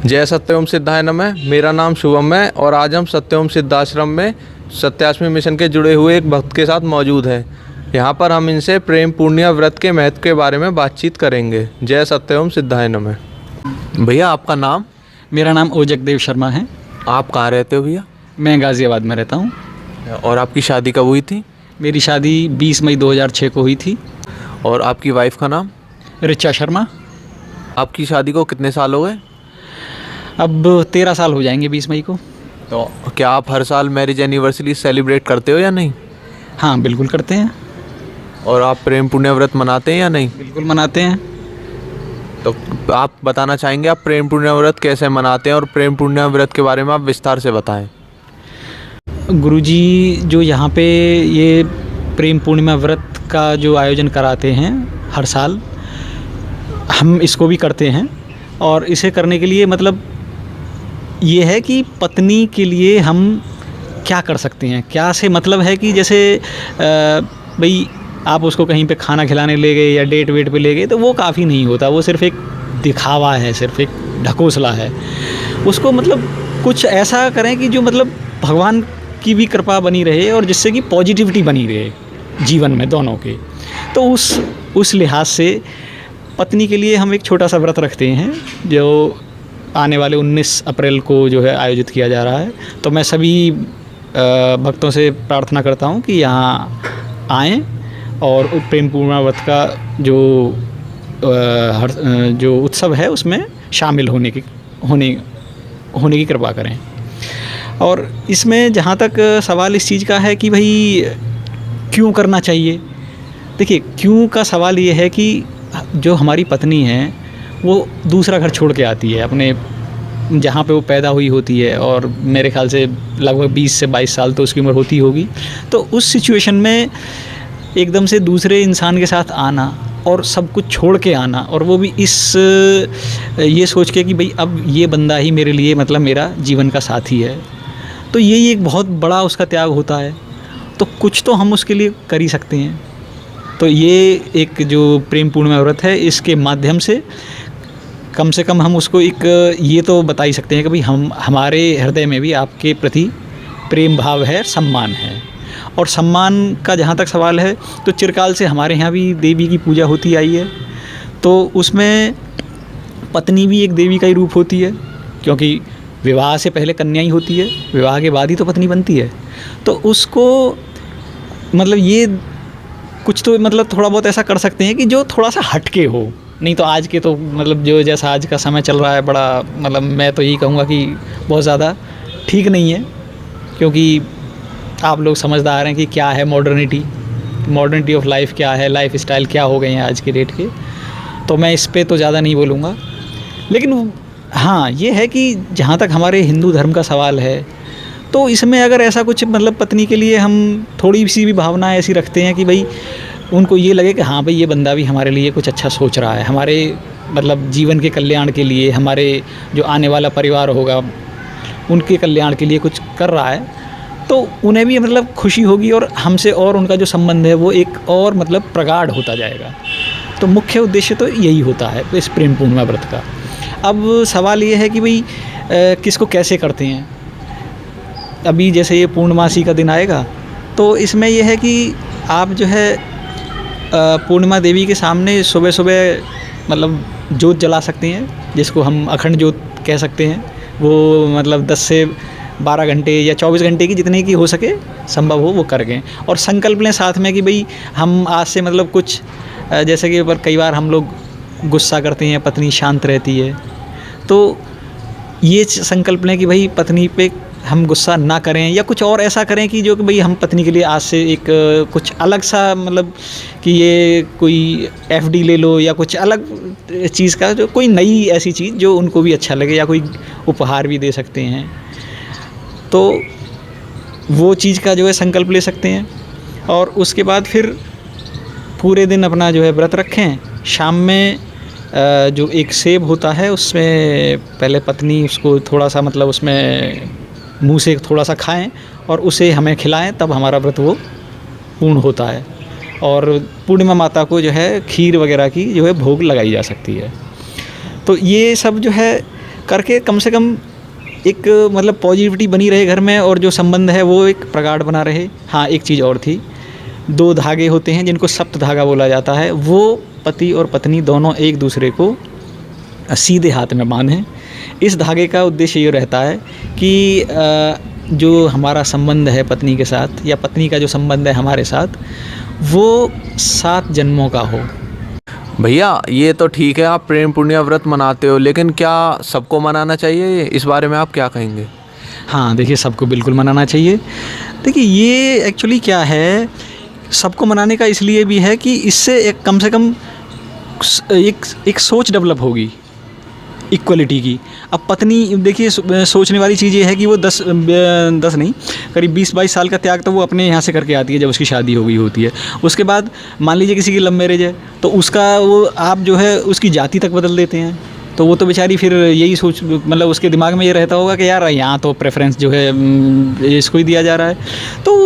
जय सत्यम सिद्धाय नमः। मेरा नाम शुभम है और आज हम सत्यम सिद्धाश्रम में सत्याश्रमी मिशन के जुड़े हुए एक भक्त के साथ मौजूद हैं। यहाँ पर हम इनसे प्रेम पूर्णिमा व्रत के महत्व के बारे में बातचीत करेंगे। जय सत्यम सिद्धाय नमः। भैया आपका नाम? मेरा नाम ओजगदेव शर्मा है। आप कहाँ रहते हो भैया? मैं गाज़ियाबाद में रहता हूँ। और आपकी शादी कब हुई थी? मेरी शादी 20 मई 2006 को हुई थी। और आपकी वाइफ का नाम? ऋचा शर्मा। आपकी शादी को कितने साल हो गए? अब 13 साल हो जाएंगे 20 मई को। तो क्या आप हर साल मैरिज एनिवर्सरी सेलिब्रेट करते हो या नहीं? हाँ बिल्कुल करते हैं। और आप प्रेम पुण्य व्रत मनाते हैं या नहीं? बिल्कुल मनाते हैं। तो आप बताना चाहेंगे आप प्रेम पुण्य व्रत कैसे मनाते हैं और प्रेम पुण्य व्रत के बारे में आप विस्तार से बताएं। गुरुजी जो यहाँ पे ये प्रेम पूर्णिमा व्रत का जो आयोजन कराते हैं हर साल, हम इसको भी करते हैं। और इसे करने के लिए मतलब ये है कि पत्नी के लिए हम क्या कर सकते हैं, क्या से मतलब है कि जैसे भाई आप उसको कहीं पे खाना खिलाने ले गए या डेट वेट पे ले गए तो वो काफ़ी नहीं होता, वो सिर्फ़ एक दिखावा है, सिर्फ़ एक ढकोसला है। उसको मतलब कुछ ऐसा करें कि जो मतलब भगवान की भी कृपा बनी रहे और जिससे कि पॉजिटिविटी बनी रहे जीवन में दोनों के। तो उस लिहाज से पत्नी के लिए हम एक छोटा सा व्रत रखते हैं जो आने वाले 19 अप्रैल को जो है आयोजित किया जा रहा है। तो मैं सभी भक्तों से प्रार्थना करता हूँ कि यहाँ आएँ और प्रेम पूर्णिमा व्रत का जो उत्सव है उसमें शामिल होने की कृपा करें। और इसमें जहाँ तक सवाल इस चीज़ का है कि भाई क्यों करना चाहिए, देखिए क्यों का सवाल ये है कि जो हमारी पत्नी है वो दूसरा घर छोड़ के आती है अपने जहाँ पे वो पैदा हुई होती है, और मेरे ख्याल से लगभग 20 से 22 साल तो उसकी उम्र होती होगी। तो उस सिचुएशन में एकदम से दूसरे इंसान के साथ आना और सब कुछ छोड़ के आना, और वो भी ये सोच के कि भाई अब ये बंदा ही मेरे लिए मतलब मेरा जीवन का साथी है, तो यही एक बहुत बड़ा उसका त्याग होता है। तो कुछ तो हम उसके लिए कर ही सकते हैं। तो ये एक जो प्रेम पूर्णिमा व्रत है इसके माध्यम से कम हम उसको एक ये तो बता ही सकते हैं कि भाई हमारे हृदय में भी आपके प्रति प्रेम भाव है, सम्मान है। और सम्मान का जहाँ तक सवाल है तो चिरकाल से हमारे यहाँ भी देवी की पूजा होती आई है। तो उसमें पत्नी भी एक देवी का ही रूप होती है, क्योंकि विवाह से पहले कन्या ही होती है, विवाह के बाद ही तो पत्नी बनती है। तो उसको मतलब ये कुछ तो मतलब थोड़ा बहुत ऐसा कर सकते हैं कि जो थोड़ा सा हटके हो। नहीं तो आज के तो मतलब जो जैसा आज का समय चल रहा है बड़ा मतलब मैं तो यही कहूँगा कि बहुत ज़्यादा ठीक नहीं है, क्योंकि आप लोग समझदार हैं कि क्या है मॉडर्निटी ऑफ लाइफ, क्या है लाइफ स्टाइल, क्या हो गए हैं आज के डेट के। तो मैं इस पे तो ज़्यादा नहीं बोलूँगा। लेकिन हाँ ये है कि जहाँ तक हमारे हिंदू धर्म का सवाल है तो इसमें अगर ऐसा कुछ मतलब पत्नी के लिए हम थोड़ी सी भी भावना ऐसी रखते हैं कि भाई उनको ये लगे कि हाँ भाई ये बंदा भी हमारे लिए कुछ अच्छा सोच रहा है, हमारे मतलब जीवन के कल्याण के लिए, हमारे जो आने वाला परिवार होगा उनके कल्याण के लिए कुछ कर रहा है, तो उन्हें भी मतलब खुशी होगी और हमसे और उनका जो संबंध है वो एक और मतलब प्रगाढ़ होता जाएगा। तो मुख्य उद्देश्य तो यही होता है इस प्रेम पूर्णिमा व्रत का। अब सवाल ये है कि भाई किसको कैसे करते हैं। अभी जैसे ये पूर्णमासी का दिन आएगा तो इसमें यह है कि आप जो है पूर्णिमा देवी के सामने सुबह सुबह मतलब जोत जला सकते हैं, जिसको हम अखंड जोत कह सकते हैं। वो मतलब 10 से 12 घंटे या 24 घंटे की जितने की हो सके संभव हो वो कर गए। और संकल्प लें साथ में कि भाई हम आज से मतलब कुछ जैसे कि पर कई बार हम लोग गुस्सा करते हैं, पत्नी शांत रहती है, तो ये संकल्प लें कि भाई पत्नी पे हम गुस्सा ना करें या कुछ और ऐसा करें कि जो कि भाई हम पत्नी के लिए आज से एक कुछ अलग सा मतलब कि ये कोई एफडी ले लो या कुछ अलग चीज़ का जो कोई नई ऐसी चीज़ जो उनको भी अच्छा लगे, या कोई उपहार भी दे सकते हैं। तो वो चीज़ का जो है संकल्प ले सकते हैं। और उसके बाद फिर पूरे दिन अपना जो है व्रत रखें। शाम में जो एक सेब होता है उसमें पहले पत्नी उसको थोड़ा सा मतलब उसमें मुंह से थोड़ा सा खाएं और उसे हमें खिलाएं, तब हमारा व्रत वो पूर्ण होता है। और पूर्णिमा माता को जो है खीर वगैरह की जो है भोग लगाई जा सकती है। तो ये सब जो है करके कम से कम एक मतलब पॉजिटिविटी बनी रहे घर में, और जो संबंध है वो एक प्रगाढ़ बना रहे। हाँ, एक चीज़ और थी, 2 धागे होते हैं जिनको सप्त धागा बोला जाता है, वो पति और पत्नी दोनों एक दूसरे को सीधे हाथ में बांधें। इस धागे का उद्देश्य ये रहता है कि जो हमारा संबंध है पत्नी के साथ, या पत्नी का जो संबंध है हमारे साथ, वो 7 जन्मों का हो। भैया ये तो ठीक है, आप प्रेम पुण्य व्रत मनाते हो, लेकिन क्या सबको मनाना चाहिए? इस बारे में आप क्या कहेंगे? हाँ, देखिए, सबको बिल्कुल मनाना चाहिए। देखिए, ये एक्चुअली क्या है, सबको मनाने का इसलिए भी है कि इससे एक कम से कम एक सोच डेवलप होगी इक्वलिटी की। अब पत्नी, देखिए, सोचने वाली चीज़ ये है कि वो 10 नहीं, करीब 20-22 साल का त्याग तो वो अपने यहाँ से करके आती है जब उसकी शादी हो गई होती है। उसके बाद मान लीजिए किसी की लव मैरिज है, तो उसका वो आप जो है उसकी जाति तक बदल देते हैं, तो वो तो बेचारी फिर यही सोच, मतलब उसके दिमाग में ये रहता होगा कि यार यहाँ तो प्रेफरेंस जो है इसको ही दिया जा रहा है। तो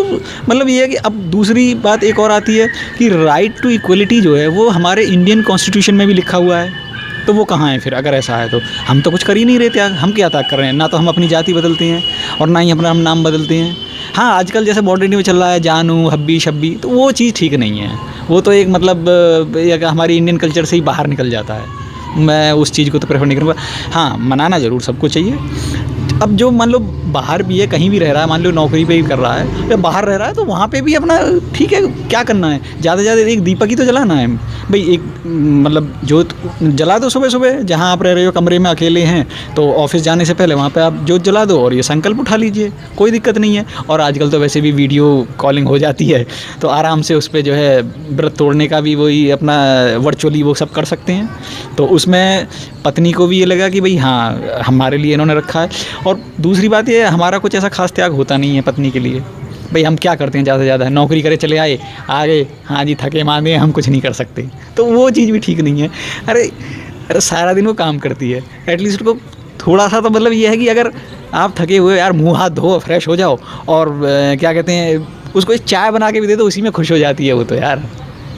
मतलब ये है कि अब दूसरी बात एक और आती है कि राइट टू इक्वलिटी जो है वो हमारे इंडियन कॉन्स्टिट्यूशन में भी लिखा हुआ है। तो वो कहाँ है फिर? अगर ऐसा है तो हम तो कुछ कर ही नहीं रहे त्याग। हम क्या त्याग कर रहे हैं? ना तो हम अपनी जाति बदलते हैं और ना ही अपना हम नाम बदलते हैं। हाँ, आजकल जैसे मॉडर्निटी में चल रहा है जानू, हब्बी, शब्बी, तो वो चीज़ ठीक नहीं है। वो तो एक मतलब हमारी इंडियन कल्चर से ही बाहर निकल जाता है। मैं उस चीज़ को तो प्रेफर नहीं करूँगा। हाँ, मनाना ज़रूर सबको चाहिए। अब जो मान लो बाहर भी है, कहीं भी रह रहा है, मान लो नौकरी पे ही कर रहा है या बाहर रह रहा है, तो वहाँ पे भी अपना ठीक है, क्या करना है, ज़्यादा से ज़्यादा एक दीपक ही तो जलाना है भाई। एक मतलब जोत जला दो सुबह सुबह, जहाँ आप रह रहे हो कमरे में अकेले हैं, तो ऑफिस जाने से पहले वहाँ पे आप जोत जला दो और ये संकल्प उठा लीजिए, कोई दिक्कत नहीं है। और आजकल तो वैसे भी वीडियो कॉलिंग हो जाती है, तो आराम से उस पर जो है व्रत तोड़ने का भी वही अपना वर्चुअली वो सब कर सकते हैं। तो उसमें पत्नी को भी ये लगा कि भाई हाँ, हमारे लिए इन्होंने रखा है। और दूसरी बात ये है, हमारा कुछ ऐसा खास त्याग होता नहीं है पत्नी के लिए। भाई हम क्या करते हैं ज़्यादा से ज़्यादा, नौकरी करे चले आए, आ गए, हाँ जी थके मांदे, हम कुछ नहीं कर सकते, तो वो चीज़ भी ठीक नहीं है। अरे सारा दिन वो काम करती है, एटलीस्ट उसको थोड़ा सा तो मतलब ये है कि अगर आप थके हुए यार, मुँह हाथ धो, फ्रेश हो जाओ, और क्या कहते हैं, उसको एक चाय बना के भी दे दो, उसी में खुश हो जाती है वो। तो यार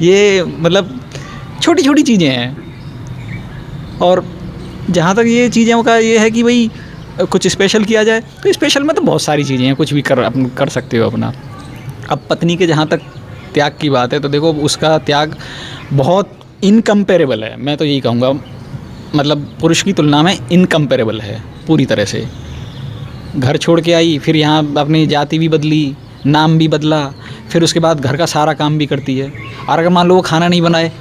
ये मतलब छोटी छोटी चीज़ें हैं। और जहाँ तक ये चीज़ों का ये है कि भाई कुछ स्पेशल किया जाए, तो स्पेशल में तो बहुत सारी चीज़ें हैं, कुछ भी कर सकते हो अपना। अब पत्नी के जहाँ तक त्याग की बात है, तो देखो उसका त्याग बहुत इनकम्पेरेबल है, मैं तो यही कहूँगा, मतलब पुरुष की तुलना में इनकम्पेरेबल है पूरी तरह से। घर छोड़ के आई, फिर यहाँ अपनी जाति भी बदली, नाम भी बदला, फिर उसके बाद घर का सारा काम भी करती है। और अगर मान लो वो खाना नहीं बनाए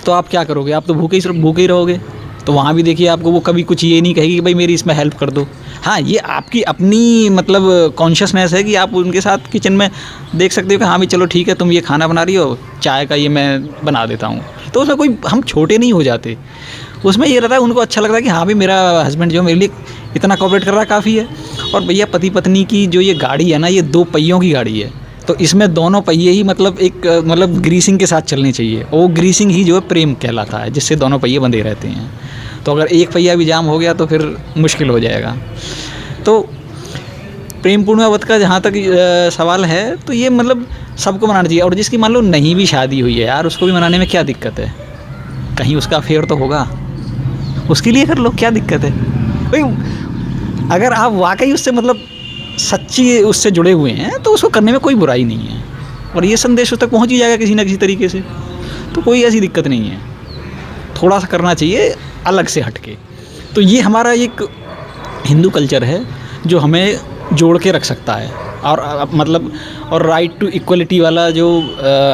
तो आप क्या करोगे? आप तो भूखे ही रहोगे। तो वहाँ भी देखिए, आपको वो कभी कुछ ये नहीं कहेगी कि भाई मेरी इसमें हेल्प कर दो। हाँ, ये आपकी अपनी मतलब कॉन्शियसनेस है कि आप उनके साथ किचन में देख सकते हो कि हाँ भाई चलो ठीक है, तुम ये खाना बना रही हो, चाय का ये मैं बना देता हूँ। तो उसमें कोई हम छोटे नहीं हो जाते। उसमें ये रहता है, उनको अच्छा लगता है कि हाँ भाई मेरा हस्बैंड जो मेरे लिए इतना कोऑपरेट कर रहा है, काफ़ी है। और भैया पति पत्नी की जो ये गाड़ी है ना, ये 2 पहियों की गाड़ी है, तो इसमें दोनों पहिए ही मतलब एक मतलब ग्रीसिंग के साथ चलने चाहिए। वो ग्रीसिंग ही जो है प्रेम कहलाता है, जिससे दोनों पहिए बंधे रहते हैं। तो अगर एक पहिया भी जाम हो गया तो फिर मुश्किल हो जाएगा। तो प्रेम पूर्ण व्रत का जहाँ तक सवाल है, तो ये मतलब सबको मनाना चाहिए। और जिसकी मान लो नहीं भी शादी हुई है यार, उसको भी मनाने में क्या दिक्कत है? कहीं उसका अफेयर तो होगा, उसके लिए कर लो, क्या दिक्कत है भाई? अगर आप वाकई उससे मतलब सच्ची उससे जुड़े हुए हैं, तो उसको करने में कोई बुराई नहीं है। और ये संदेश उस तक पहुँच ही जाएगा किसी न किसी तरीके से, तो कोई ऐसी दिक्कत नहीं है। थोड़ा सा करना चाहिए अलग से हटके। तो ये हमारा एक हिंदू कल्चर है जो हमें जोड़ के रख सकता है। और मतलब और राइट टू इक्वलिटी वाला जो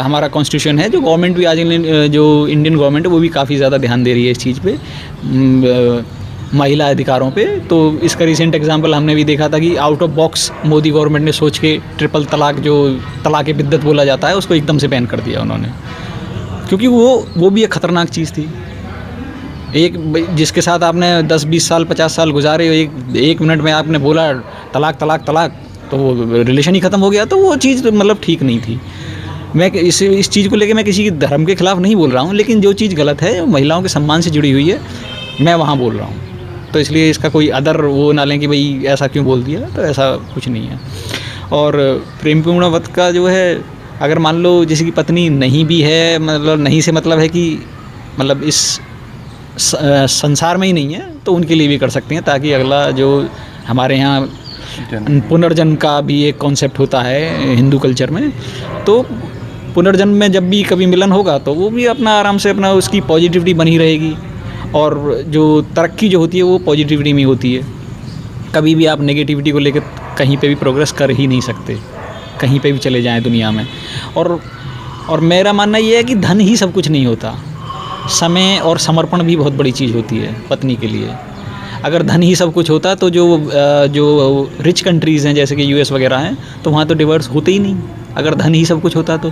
हमारा कॉन्स्टिट्यूशन है, जो गवर्नमेंट भी आज जो इंडियन गवर्नमेंट है वो भी काफ़ी ज़्यादा ध्यान दे रही है इस चीज़ पे, महिला अधिकारों पे। तो इसका रिसेंट एग्जांपल हमने भी देखा था कि out of box Modi government ने सोच के ट्रिपल तलाक, जो तलाक बिद्दत बोला जाता है, उसको एकदम से बैन कर दिया उन्होंने, क्योंकि वो भी एक ख़तरनाक चीज़ थी। एक जिसके साथ आपने 10-20 साल 50 साल गुजारे, एक मिनट में आपने बोला तलाक तलाक तलाक, तो वो रिलेशन ही ख़त्म हो गया। तो वो चीज़ मतलब ठीक नहीं थी। मैं इस चीज़ को लेके मैं किसी धर्म के ख़िलाफ़ नहीं बोल रहा हूँ, लेकिन जो चीज़ गलत है, महिलाओं के सम्मान से जुड़ी हुई है, मैं वहाँ बोल रहा हूँ। तो इसलिए इसका कोई अदर वो ना लें कि भाई ऐसा क्यों बोल दिया, तो ऐसा कुछ नहीं है। और प्रेम पूर्ण व्रत का जो है, अगर मान लो जिसकी पत्नी नहीं भी है, मतलब नहीं से मतलब है कि मतलब इस संसार में ही नहीं है तो उनके लिए भी कर सकते हैं, ताकि अगला जो हमारे यहाँ पुनर्जन्म का भी एक कॉन्सेप्ट होता है हिंदू कल्चर में, तो पुनर्जन्म में जब भी कभी मिलन होगा तो वो भी अपना आराम से अपना उसकी पॉजिटिविटी बनी रहेगी, और जो तरक्की जो होती है वो पॉजिटिविटी में होती है। कभी भी आप नेगेटिविटी को लेकर कहीं पे भी प्रोग्रेस कर ही नहीं सकते, कहीं पे भी चले जाएं दुनिया में। और मेरा मानना ये है कि धन ही सब कुछ नहीं होता, समय और समर्पण भी बहुत बड़ी चीज़ होती है पत्नी के लिए। अगर धन ही सब कुछ होता तो जो रिच कंट्रीज़ हैं जैसे कि यूएस वगैरह हैं, तो वहाँ तो डिवोर्स होते ही नहीं। अगर धन ही सब कुछ होता तो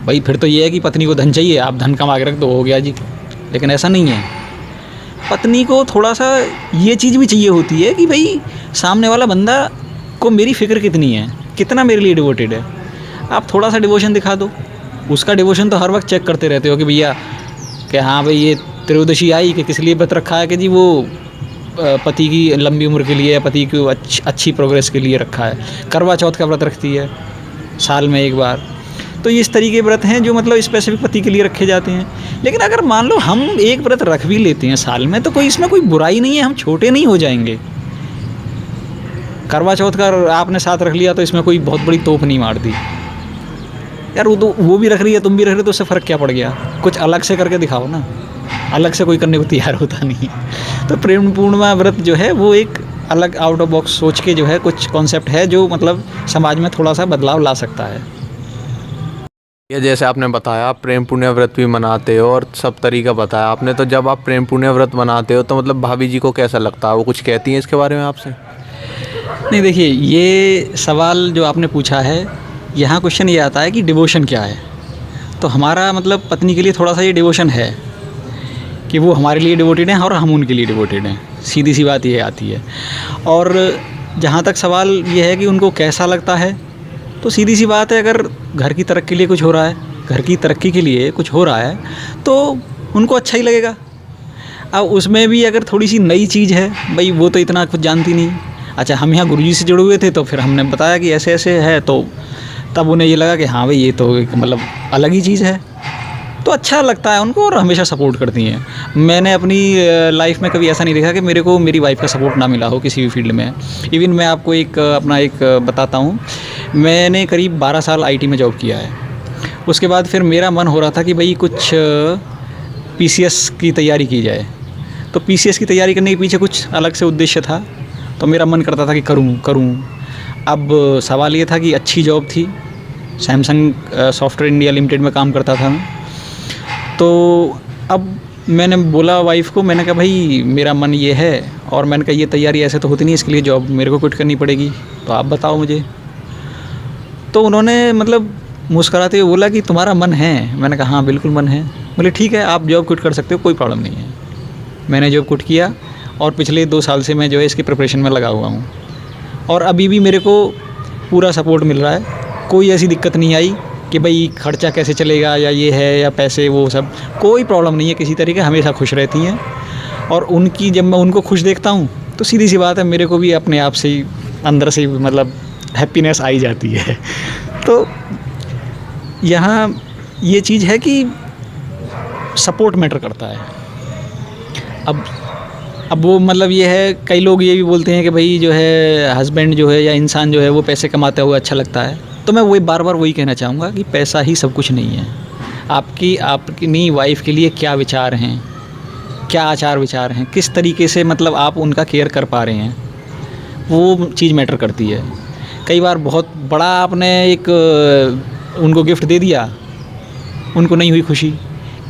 भाई फिर तो ये है कि पत्नी को धन चाहिए, आप धन कमा के रख दो, हो गया जी। लेकिन ऐसा नहीं है, पत्नी को थोड़ा सा ये चीज़ भी चाहिए होती है कि भाई सामने वाला बंदा को मेरी फ़िक्र कितनी है, कितना मेरे लिए डिवोटेड है। आप थोड़ा सा डिवोशन दिखा दो, उसका डिवोशन तो हर वक्त चेक करते रहते हो कि भैया कि हाँ भाई ये त्रयोदशी आई कि किस लिए व्रत रखा है, कि जी वो पति की लंबी उम्र के लिए, पति की अच्छी प्रोग्रेस के लिए रखा है। करवा चौथ का व्रत रखती है साल में एक बार। तो इस तरीके के व्रत हैं जो मतलब स्पेसिफिक पति के लिए रखे जाते हैं। लेकिन अगर मान लो हम एक व्रत रख भी लेते हैं साल में, तो कोई इसमें कोई बुराई नहीं है, हम छोटे नहीं हो जाएंगे। करवा चौथ का आपने साथ रख लिया तो इसमें कोई बहुत बड़ी तोप नहीं मार दी यार, वो भी रख रही है, तुम भी रख रहे हो, तो उससे फ़र्क क्या पड़ गया। कुछ अलग से करके दिखाओ ना, अलग से कोई करने को तैयार होता नहीं। तो प्रेम पूर्णिमा व्रत जो है वो एक अलग आउट ऑफ बॉक्स सोच के जो है कुछ कॉन्सेप्ट है जो मतलब समाज में थोड़ा सा बदलाव ला सकता है। ये जैसे आपने बताया आप प्रेम पुण्य व्रत भी मनाते हो और सब तरीका बताया आपने, तो जब आप प्रेम पुण्य व्रत मनाते हो तो मतलब भाभी जी को कैसा लगता है, वो कुछ कहती हैं इसके बारे में आपसे? नहीं, देखिए ये सवाल जो आपने पूछा है, यहाँ क्वेश्चन ये आता है कि डिवोशन क्या है। तो हमारा मतलब पत्नी के लिए थोड़ा सा ये डिवोशन है कि वो हमारे लिए डिवोटेड हैं और हम उनके लिए डिवोटेड हैं, सीधी सी बात ये आती है। और जहाँ तक सवाल ये है कि उनको कैसा लगता है, तो सीधी सी बात है, अगर घर की तरक्की के लिए कुछ हो रहा है, घर की तरक्की के लिए कुछ हो रहा है तो उनको अच्छा ही लगेगा। अब उसमें भी अगर थोड़ी सी नई चीज़ है, भाई वो तो इतना कुछ जानती नहीं। अच्छा, हम यहाँ गुरुजी से जुड़े हुए थे तो फिर हमने बताया कि ऐसे ऐसे है, तो तब उन्हें ये लगा कि हाँ भाई ये तो एक मतलब अलग ही चीज़ है, तो अच्छा लगता है उनको और हमेशा सपोर्ट करती हैं। मैंने अपनी लाइफ में कभी ऐसा नहीं देखा कि मेरे को मेरी वाइफ का सपोर्ट ना मिला हो किसी भी फील्ड में। इवन मैं आपको एक अपना एक बताता हूँ, मैंने करीब 12 साल आईटी में जॉब किया है। उसके बाद फिर मेरा मन हो रहा था कि भाई कुछ पीसीएस की तैयारी की जाए। तो पीसीएस की तैयारी करने के पीछे कुछ अलग से उद्देश्य था, तो मेरा मन करता था कि करूँ। अब सवाल ये था कि अच्छी जॉब थी, सैमसंग सॉफ्टवेयर इंडिया लिमिटेड में काम करता था मैं। तो अब मैंने बोला वाइफ को, मैंने कहा भाई मेरा मन ये है, और मैंने कहा ये तैयारी ऐसे तो होती नहीं, इसके लिए जॉब मेरे को क्विट करनी पड़ेगी, तो आप बताओ मुझे। तो उन्होंने मतलब मुस्कुराते हुए बोला कि तुम्हारा मन है? मैंने कहा हाँ बिल्कुल मन है। बोले ठीक है, आप जॉब क्विट कर सकते हो, कोई प्रॉब्लम नहीं है। मैंने जॉब क्विट किया और पिछले 2 साल से मैं जो है इसकी प्रिपरेशन में लगा हुआ हूँ, और अभी भी मेरे को पूरा सपोर्ट मिल रहा है। कोई ऐसी दिक्कत नहीं आई कि भाई खर्चा कैसे चलेगा या ये है या पैसे, वो सब कोई प्रॉब्लम नहीं है किसी तरीके, हमेशा खुश रहती हैं। और उनकी जब मैं उनको खुश देखता हूँ तो सीधी सी बात है, मेरे को भी अपने आप से ही अंदर से मतलब हैप्पीनेस आई जाती है। तो यहाँ ये चीज़ है कि सपोर्ट मैटर करता है। अब वो मतलब ये है, कई लोग ये भी बोलते हैं कि भाई जो है हस्बैंड जो है या इंसान जो है वो पैसे कमाता हुआ अच्छा लगता है। तो मैं वही बार बार वही कहना चाहूँगा कि पैसा ही सब कुछ नहीं है। आपकी वाइफ के लिए क्या विचार हैं, क्या आचार विचार हैं, किस तरीके से मतलब आप उनका केयर कर पा रहे हैं, वो चीज़ मैटर करती है। कई बार बहुत बड़ा आपने एक उनको गिफ्ट दे दिया, उनको नहीं हुई खुशी।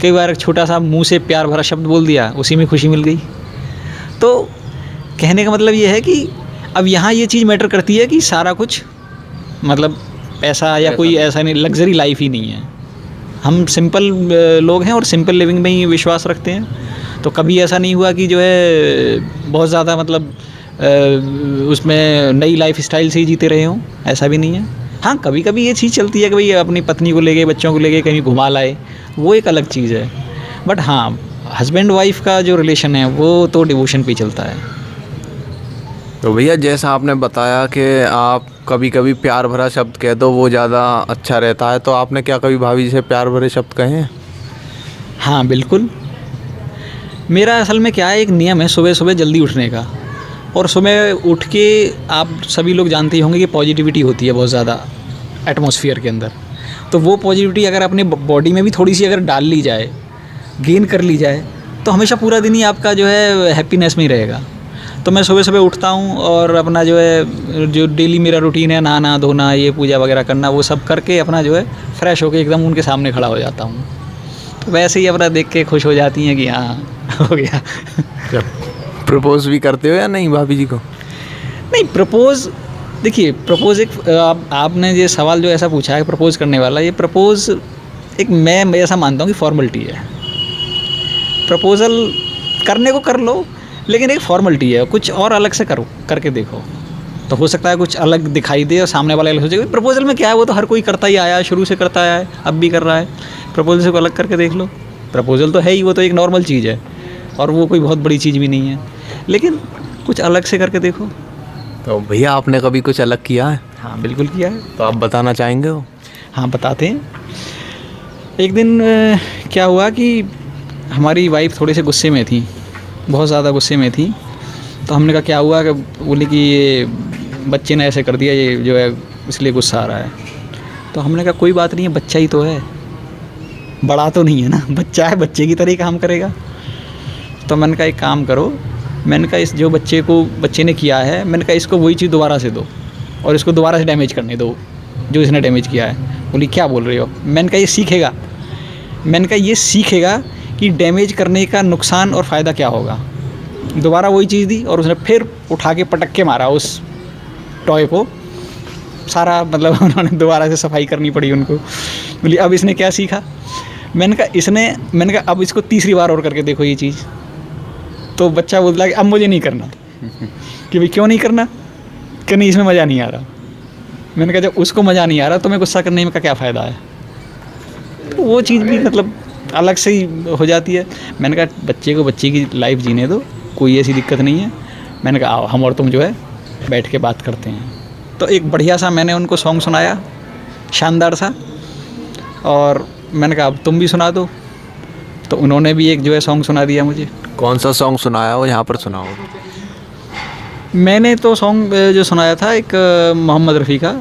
कई बार एक छोटा सा मुंह से प्यार भरा शब्द बोल दिया, उसी में खुशी मिल गई। तो कहने का मतलब ये है कि अब यहाँ ये चीज़ मैटर करती है कि सारा कुछ मतलब पैसा या कोई ऐसा नहीं, लग्जरी लाइफ ही नहीं है। हम सिंपल लोग हैं और सिंपल लिविंग में ही विश्वास रखते हैं। तो कभी ऐसा नहीं हुआ कि जो है बहुत ज़्यादा मतलब उसमें नई लाइफ स्टाइल से ही जीते रहे हों, ऐसा भी नहीं है। हाँ, कभी कभी ये चीज़ चलती है कि भाई अपनी पत्नी को लेके, बच्चों को लेके कहीं घुमा लाए, वो एक अलग चीज़ है। बट हाँ, हस्बैंड वाइफ का जो रिलेशन है वो तो डिवोशन पे चलता है। तो भैया जैसा आपने बताया कि आप कभी कभी प्यार भरा शब्द कह दो वो ज़्यादा अच्छा रहता है, तो आपने क्या कभी भाभी से प्यार भरे शब्द कहे हैं? हाँ बिल्कुल, मेरा असल में क्या है, एक नियम है सुबह सुबह जल्दी उठने का। और सुबह उठ के आप सभी लोग जानते ही होंगे कि पॉजिटिविटी होती है बहुत ज़्यादा एटमॉस्फेयर के अंदर। तो वो पॉजिटिविटी अगर अपने बॉडी में भी थोड़ी सी अगर डाल ली जाए, गेन कर ली जाए, तो हमेशा पूरा दिन ही आपका जो है हैप्पीनेस में ही रहेगा। तो मैं सुबह सुबह उठता हूँ और अपना जो है जो डेली मेरा रूटीन है, नहाना धोना, ये पूजा वगैरह करना, वो सब करके अपना जो है फ्रेश होके एकदम उनके सामने खड़ा हो जाता हूँ। तो वैसे ही अपना देख के खुश हो जाती हैं कि हाँ हो गया। प्रपोज भी करते हो या नहीं भाभी जी को? नहीं, प्रपोज़ देखिए, प्रपोज़ एक आपने ये सवाल जो ऐसा पूछा है प्रपोज़ करने वाला, ये प्रपोज़ एक मैं ऐसा मानता हूँ कि फॉर्मेलिटी है। प्रपोज़ल करने को कर लो, लेकिन एक फॉर्मेलिटी है, कुछ और अलग से करो, करके देखो तो हो सकता है कुछ अलग दिखाई दे और सामने वाला अलग सोचे। प्रपोज़ल में क्या है, वो तो हर कोई करता ही आया है, शुरू से करता आया है, अब भी कर रहा है। प्रपोज़ल को अलग करके देख लो। प्रपोज़ल तो है ही, वो तो एक नॉर्मल चीज़ है और वो कोई बहुत बड़ी चीज़ भी नहीं है, लेकिन कुछ अलग से करके देखो। तो भैया आपने कभी कुछ अलग किया है? हाँ बिल्कुल किया है। तो आप बताना चाहेंगे वो? हाँ बताते हैं। एक दिन क्या हुआ कि हमारी वाइफ थोड़े से गुस्से में थी, बहुत ज़्यादा गुस्से में थी। तो हमने कहा क्या हुआ, कि बोली कि ये बच्चे ने ऐसे कर दिया, ये जो है इसलिए गुस्सा आ रहा है। तो हमने कहा कोई बात नहीं है, बच्चा ही तो है, बड़ा तो नहीं है ना, बच्चा है, बच्चे की तरह ही काम करेगा। तो मैंने कहा एक काम करो, मैंने कहा इस जो बच्चे ने किया है, मैंने कहा इसको वही चीज़ दोबारा से दो और इसको दोबारा से डैमेज करने दो जो इसने डैमेज किया है। बोली क्या बोल रहे हो? मैंने कहा ये सीखेगा, मैंने कहा ये सीखेगा कि डैमेज करने का नुकसान और फ़ायदा क्या होगा। दोबारा वही चीज़ दी और उसने फिर उठा के पटक के मारा उस टॉय को, सारा मतलब उन्होंने दोबारा से सफाई करनी पड़ी उनको। बोली अब इसने क्या सीखा? मैंने कहा अब इसको तीसरी बार और करके देखो ये चीज़। तो बच्चा बोलता है कि अब मुझे नहीं करना। कि भाई क्यों नहीं करना? कि नहीं इसमें मज़ा नहीं आ रहा। मैंने कहा जब उसको मज़ा नहीं आ रहा तो मैं गुस्सा करने में का क्या फ़ायदा है? तो वो चीज़ भी मतलब अलग से ही हो जाती है। मैंने कहा बच्चे को बच्चे की लाइफ जीने दो, कोई ऐसी दिक्कत नहीं है। मैंने कहा आओ हम और तुम जो है बैठ के बात करते हैं। तो एक बढ़िया सा मैंने उनको सॉन्ग सुनाया, शानदार सा, और मैंने कहा अब तुम भी सुना दो। तो उन्होंने भी एक जो है सॉन्ग सुना दिया मुझे। कौन सा सॉन्ग सुनाया हो, यहाँ पर सुनाओ? मैंने तो सॉन्ग जो सुनाया था एक मोहम्मद रफ़ी का,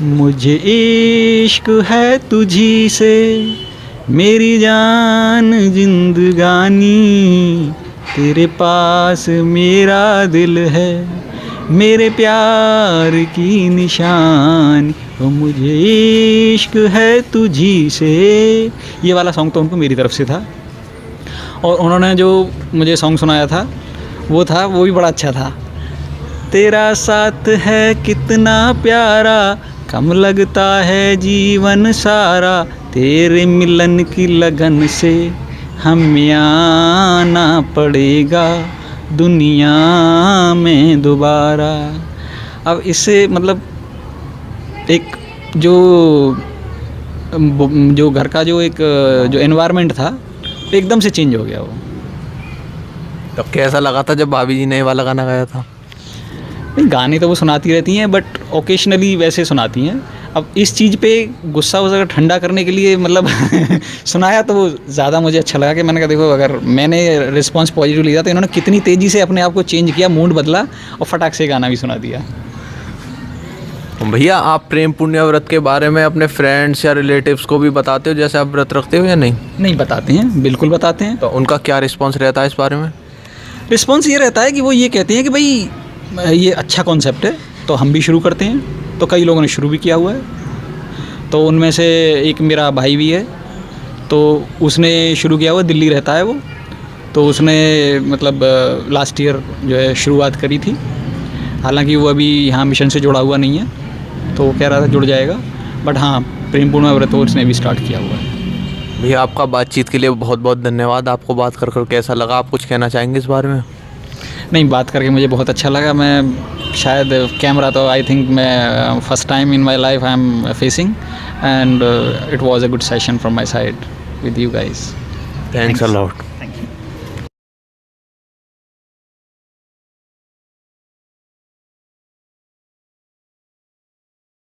मुझे इश्क है तुझी से मेरी जान जिंदगानी, तेरे पास मेरा दिल है मेरे प्यार की निशान, ओ मुझे इश्क है तुझी से। ये वाला सॉन्ग तो उनको मेरी तरफ से था। और उन्होंने जो मुझे सॉन्ग सुनाया था वो भी बड़ा अच्छा था। तेरा साथ है कितना प्यारा, कम लगता है जीवन सारा, तेरे मिलन की लगन से हमें आना पड़ेगा दुनिया में दोबारा। अब इससे मतलब एक जो घर का जो एनवायरनमेंट था एकदम से चेंज हो गया वो। तब कैसा लगा था जब भाभी जी ने ये वाला गाना गाया था? गाने तो वो सुनाती रहती हैं बट ओकेशनली वैसे सुनाती हैं। अब इस चीज़ पे गुस्सा वगैरह ठंडा करने के लिए मतलब सुनाया तो वो ज़्यादा मुझे अच्छा लगा कि मैंने कहा देखो अगर मैंने रिस्पांस पॉजिटिव लिया तो इन्होंने कितनी तेज़ी से अपने आप को चेंज किया, मूड बदला और फटाक से गाना भी सुना दिया। भैया आप प्रेम पुण्य व्रत के बारे में अपने फ्रेंड्स या रिलेटिव्स को भी बताते हो जैसे आप व्रत रखते हो या नहीं? नहीं बताते हैं, बिल्कुल बताते हैं। तो उनका क्या रिस्पॉन्स रहता है इस बारे में? रिस्पॉन्स ये रहता है कि वो ये कहते हैं कि भाई ये अच्छा कॉन्सेप्ट है तो हम भी शुरू करते हैं। तो कई लोगों ने शुरू भी किया हुआ है। तो उनमें से एक मेरा भाई भी है, तो उसने शुरू किया हुआ, दिल्ली रहता है वो। तो उसने मतलब लास्ट ईयर जो है शुरुआत करी थी। हालांकि वो अभी यहाँ मिशन से जुड़ा हुआ नहीं है, तो वो कह रहा था जुड़ जाएगा, बट हाँ प्रेम पूर्ण व्रत उसने भी स्टार्ट किया हुआ है। भैया आपका बातचीत के लिए बहुत बहुत धन्यवाद। आपको बात कर कैसा लगा? आप कुछ कहना चाहेंगे इस बारे में? नहीं, बात करके मुझे बहुत अच्छा लगा। मैं शायद कैमरा तो आई थिंक मैं first time in my life I am facing and it was a good session from my side with you guys. Thanks a lot.